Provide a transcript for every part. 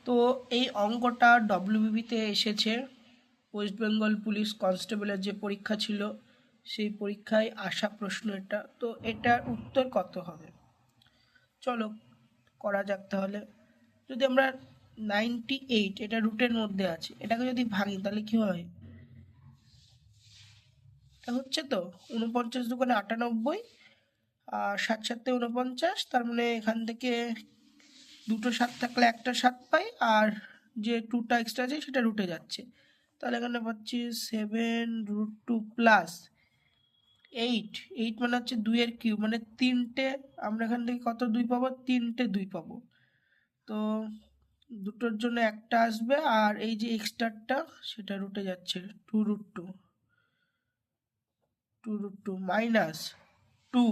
তো এই অঙ্কটা ডব্লিউবিপিতে এসেছে, ওয়েস্ট বেঙ্গল পুলিশ কনস্টেবলের যে পরীক্ষা ছিল সেই পরীক্ষায় আসা প্রশ্ন এটা। তো এটার উত্তর কত হবে চলো করা যাক। তাহলে যদি আমরা 98 এটা রুটের মধ্যে আছে, এটাকে যদি ভাঙি তাহলে কি হয়? এটা হচ্ছে তো 49 দুগুণে 98 আর 7 7 49, তার মানে এখান থেকে দুটো 7 থাকলে একটা 7 পাই, আর যে 2টা এক্সট্রা আছে সেটা রুটে যাচ্ছে। তাহলে এখানে পাচ্ছি 7√2 প্লাস 8 মানে হচ্ছে 2 এর কিউব, মানে 3টে। আমরা এখান থেকে কত 2 পাবো? 3টে 2 পাবো। তো দুটোর জন্য একটা আসবে, আর এই যে এক্সট্রাটা সেটা রুটে যাচ্ছে 2√2 মাইনাস 2।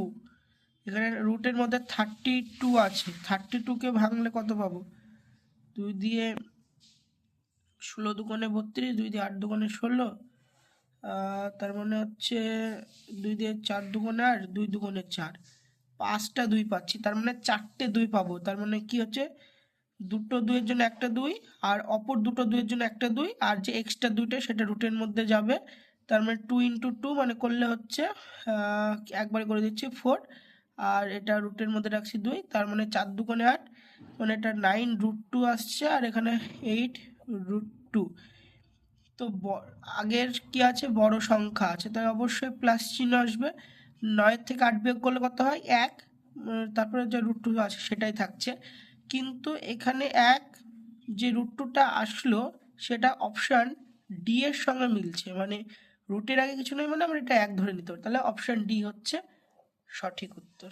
এখানে রুটের মধ্যে 32 আছে, 32কে ভাঙলে কত পাবো? 2 দিয়ে 16 দুগুণে 32, 2 দিয়ে 8 দুগুণে 16, তার মানে হচ্ছে 2 দিয়ে 4 দুগুণে 8, 2 দুগুণে 4, 5টা 2 পাচ্ছি, তার মানে 4টে 2 পাবো। তার মানে কি হচ্ছে? দুটো 2-এর জন্য একটা 2, আর অপর দুটো 2-এর জন্য একটা 2, আর যে এক্সট্রা 2টা সেটা রুটের মধ্যে যাবে। তার মানে 2 × 2 মানে করলে হচ্ছে একবারে করে দিচ্ছি 4, আর এটা রুটের মধ্যে রাখছি 2, তার মানে 4 দুগুণে 8, মানে এটা 9√2 আসছে, আর এখানে 8√2। তো আগের কি আছে? বড় সংখ্যা আছে, তাই অবশ্যই প্লাস চিহ্ন আসবে। 9 থেকে 8 বিয়োগ করলে কত হয়? 1, তারপরে যে √2 আছে সেটাই থাকছে। কিন্তু এখানে যে √2টা আসলো সেটা অপশান ডি এর সঙ্গে মিলছে, মানে রুটের আগে কিছু নয়, মানে আমরা এটা 1 ধরে নিতে পারি। তাহলে অপশান ডি হচ্ছে সঠিক উত্তর।